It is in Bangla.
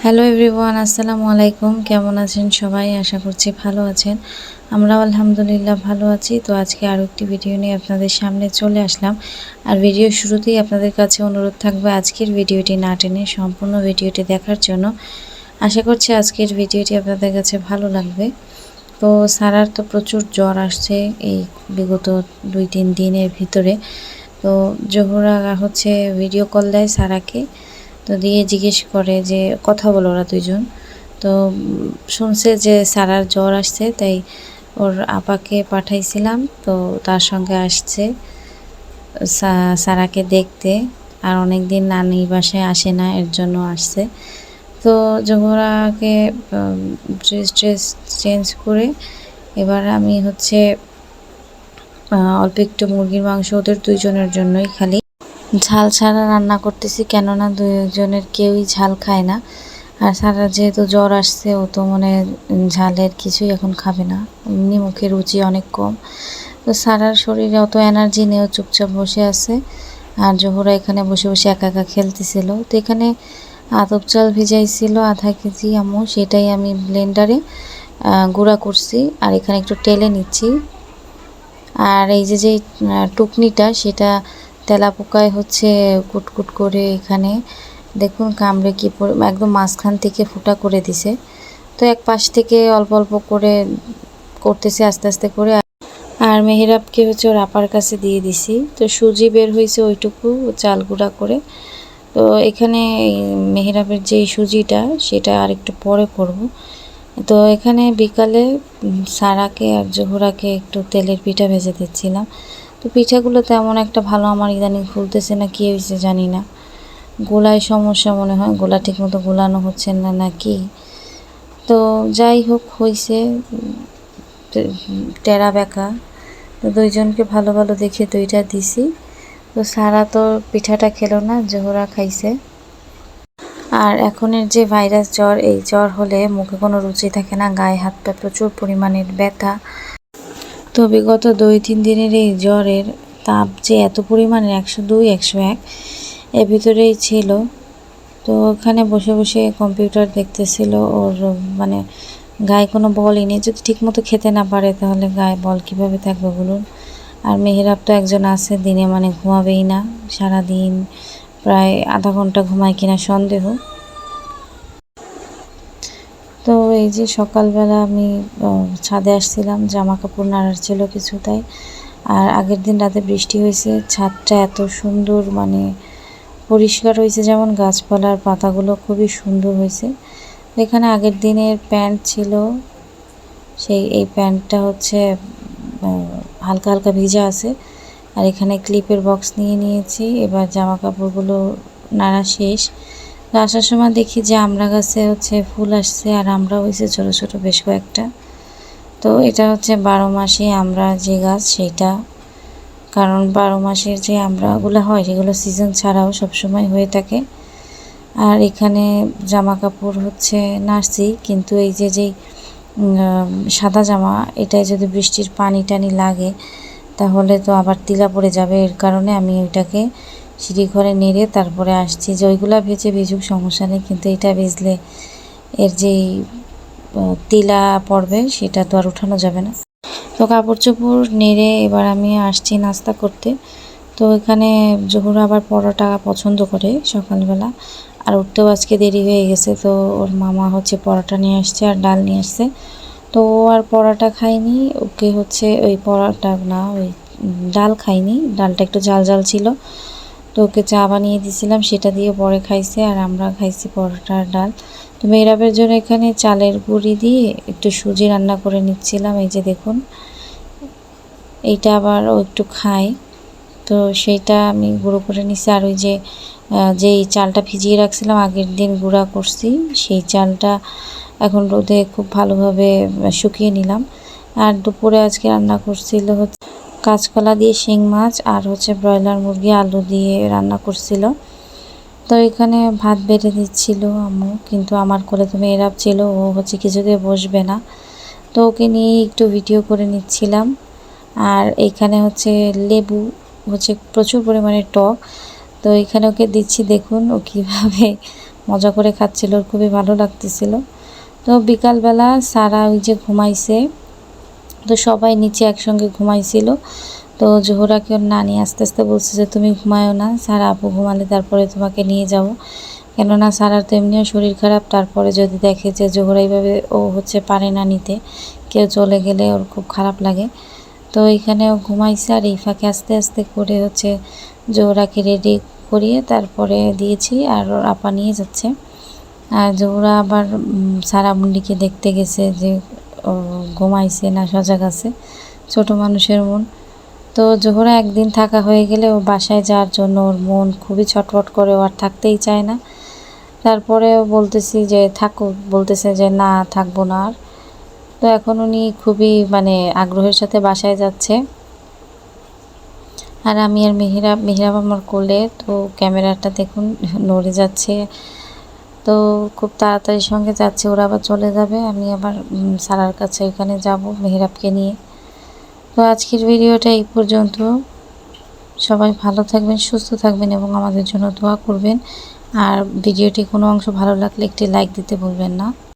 হ্যালো এভরিওয়ান, আসসালামু আলাইকুম। কেমন আছেন সবাই? আশা করছি ভালো আছেন। আমরাও আলহামদুলিল্লাহ ভালো আছি। তো আজকে আরও একটি ভিডিও নিয়ে আপনাদের সামনে চলে আসলাম। আর ভিডিও শুরুতেই আপনাদের কাছে অনুরোধ থাকবে আজকের ভিডিওটি না টেনে সম্পূর্ণ ভিডিওটি দেখার জন্য। আশা করছি আজকের ভিডিওটি আপনাদের কাছে ভালো লাগবে। তো সারার তো প্রচুর জ্বর আসছে এই বিগত 2-3 দিনের ভিতরে। তো জোহরা হচ্ছে ভিডিও কল দেয় সারাকে, তো দিয়ে জিজ্ঞেস করে যে কথা বলো ওরা দুইজন। তো শুনছে যে সারার জ্বর আসছে, তাই ওর আপাকে পাঠাইছিলাম, তো তার সঙ্গে আসছে সারাকে দেখতে। আর অনেক দিন নানির বাসায় আসে না, এর জন্য আসছে। তো জোহরাকে ড্রেস চেঞ্জ করে এবার আমি হচ্ছে অল্প একটু মুরগির মাংস ওদের দুইজনের জন্যই খালি ঝাল ছাড়া রান্না করতেছি, কেননা দুইজনের কেউই ঝাল খায় না। আর সারা যেহেতু জ্বর আসছে, ও তো মনে ঝালের কিছুই এখন খাবে না, এমনি মুখে রুচি অনেক কম। তো সারার শরীরে অত এনার্জি নেই, চুপচাপ বসে আছে। আর জোহরা এখানে বসে বসে একা একা খেলতেছিল। তো এখানে আতপ চাল ভিজাইছিল আধা কেজি আম্মু, সেটাই আমি ব্লেন্ডারে গুঁড়া করছি। আর এখানে একটু টেলে নিচ্ছি। আর এই যে টুকনিটা, সেটা তেলাপোকায় হচ্ছে কুটকুট করে এখানে দেখুন কামড়ে কি একদম মাঝখান থেকে ফুটা করে দিছে। তো এক পাশ থেকে অল্প অল্প করে করতেছে আস্তে আস্তে করে। আর মেহেরাবকে হচ্ছে ওর আপার কাছে দিয়ে দিছি। তো সুজি বের হয়েছে ওইটুকু চাল গুঁড়া করে। তো এখানে মেহেরাবের যে সুজিটা, সেটা আর একটু পরে করব। তো এখানে বিকালে সারাকে আর জোহরাকে একটু তেলের পিঠা ভেজে দিচ্ছিলাম। তো পিঠাগুলো তেমন একটা ভালো আমার ইদানিং ফুলতেছে না, কী হয়েছে জানি না। গোলায় সমস্যা মনে হয়, গোলা ঠিক মতো গোলানো হচ্ছে না নাকি। তো যাই হোক, হয়েছে টেরা বেঁকা। তো দুইজনকে ভালো ভালো দেখে দুইটা দিছি। তো সারা তো পিঠাটা খেলো না, জোহরা খাইছে। আর এখনের যে ভাইরাস জ্বর, এই জ্বর হলে মুখে কোনো রুচি থাকে না, গায়ে হাত পা প্রচুর পরিমাণের ব্যথা। তো বিগত 2-3 দিনের এই জ্বরের তাপ যে এত পরিমাণের 102, 101 এর ভিতরেই ছিল। তো ওখানে বসে বসে কম্পিউটার দেখতেছিল। ওর মানে গায়ে কোনো বলই নেই। যদি ঠিকমতো খেতে না পারে তাহলে গায়ে বল কীভাবে থাকবে বলুন। আর মেহেরাব তো একজন আছে, দিনে মানে ঘুমাবেই না, সারাদিন প্রায় আধা ঘন্টা ঘুমায় কিনা সন্দেহ। তো এই যে সকালবেলা আমি ছাদে আসছিলাম, জামা কাপড় নাড়ার ছিল কিছু, তাই। আর আগের দিন রাতে বৃষ্টি হয়েছে, ছাদটা এত সুন্দর মানে পরিষ্কার হয়েছে, যেমন গাছপালার পাতাগুলো খুবই সুন্দর হয়েছে। এখানে আগের দিনের প্যান্ট ছিল, এই প্যান্টটা হচ্ছে হালকা হালকা ভিজা আছে। আর এখানে ক্লিপের বক্স নিয়ে নিয়েছি। এবার জামা কাপড়গুলো নাড়া শেষ। তো আসার সময় দেখি যে আমড়া গাছে হচ্ছে ফুল আসছে, আর আমড়া হয়েছে ছোটো ছোটো বেশ কয়েকটা। তো এটা হচ্ছে 12 মাসে আমরা যে গাছ, সেইটা। কারণ 12 মাসের যে আমড়াগুলো হয় সেগুলো সিজন ছাড়াও সবসময় হয়ে থাকে। আর এখানে জামা কাপড় হচ্ছে নাড়ছি, কিন্তু এই যেই সাদা জামা, এটায় যদি বৃষ্টির পানি টানি লাগে তাহলে তো আবার তিলা পড়ে যাবে। এর কারণে আমি ওইটাকে সিঁড়ি ঘরে নেড়ে তারপরে আসছি, যে ওইগুলা ভেজে ভিজুক সমস্যা নেই, কিন্তু এটা ভিজলে এর যেই তিলা পড়বে সেটা তো আর উঠানো যাবে না। তো কাপড় চোপড় নেড়ে এবার আমি আসছি নাস্তা করতে। তো এখানে জোহরা আবার পরোটা পছন্দ করে সকালবেলা, আর উঠতেও আজকে দেরি হয়ে গেছে। তো ওর মামা হচ্ছে পরোটা নিয়ে আসছে আর ডাল নিয়ে আসছে। তো ও আর পরোটা খায়নি, ওকে হচ্ছে ওই পরোটা না, ওই ডাল খায়নি, ডালটা একটু ঝাল ঝাল ছিল। তো ওকে চা বানিয়ে দিয়েছিলাম, সেটা দিয়ে পরে খাইছে। আর আমরা খাইছি পরোটা আর ডাল। তো মেহরাবের জন্য এখানে চালের গুঁড়ি দিয়ে একটু সুজি রান্না করে নিচ্ছিলাম। এই যে দেখুন, এইটা আবার ও একটু খায়, তো সেইটা আমি গুঁড়ো করে নিছি। আর ওই যেই চালটা ভিজিয়ে রাখছিলাম আগের দিন গুঁড়া করছি, সেই চালটা এখন রোদে খুব ভালোভাবে শুকিয়ে নিলাম। আর দুপুরে আজকে রান্না করছিল হচ্ছে কাঁচকলা দিয়ে শিং মাছ, আর হচ্ছে ব্রয়লার মুরগি আলু দিয়ে রান্না করছিল। তো এখানে ভাত বেড়ে দিচ্ছিল আম্মু, কিন্তু আমার কোলে তো মেহরাব ছিল, ও হচ্ছে কিছুতে বসবে না। তো ওকে নিয়ে একটু ভিডিও করে নিচ্ছিলাম। আর এখানে হচ্ছে লেবু হচ্ছে প্রচুর পরিমাণে টক, তো এখানে ওকে দিচ্ছি। দেখুন ও কীভাবে মজা করে খাচ্ছিল, খুবই ভালো লাগতেছিল। তো বিকালবেলা সারা ওই যে ঘুমাইছে, তো সবাই নিচে একসঙ্গে ঘুমাইছিল। তো জোহরাকে ওর নানি আস্তে আস্তে বলছে যে তুমি ঘুমায়ো না, সারা আপু ঘুমালে তারপরে তোমাকে নিয়ে যাব। কেননা সারার তো এমনিও শরীর খারাপ, তারপরে যদি দেখে যে জোহরা এইভাবে ও হচ্ছে পারে না নিতে, কেউ চলে গেলে ওর খুব খারাপ লাগে। তো এখানে ও ঘুমাইছে, আর এই ফাঁকে আস্তে আস্তে করে হচ্ছে জোহরাকে রেডি করিয়ে তারপরে দিয়েছি, আর ওর আপা নিয়ে যাচ্ছে। আর জোহরা আবার সারা মুন্ডিকে দেখতে গেছে যে ও ঘুমাইছে না সজাগ আছে, ছোট মানুষের মন। তো জোহরা একদিন থাকা হয়ে গেলে ও বাসায় যাওয়ার জন্য ওর মন খুবই ছটফট করে, ও আর থাকতেই চায় না। তারপরেও বলতেছি যে থাকো, বলতেছে যে না থাকবো না আর। তো এখন উনি খুবই মানে আগ্রহের সাথে বাসায় যাচ্ছে, আর আমি আর মেহরাব আমার কোলে। তো ক্যামেরাটা দেখুন নড়ে যাচ্ছে, তো খুব তাড়াতাড়ির সঙ্গে যাচ্ছে, ওরা আবার চলে যাবে, আমি আবার সারার কাছে ওইখানে যাব মেহরাবকে নিয়ে। তো আজকের ভিডিওটা এই পর্যন্ত। সবাই ভালো থাকবেন, সুস্থ থাকবেন এবং আমাদের জন্য দোয়া করবেন। আর ভিডিওটি কোনো অংশ ভালো লাগলে একটি লাইক দিতে ভুলবেন না।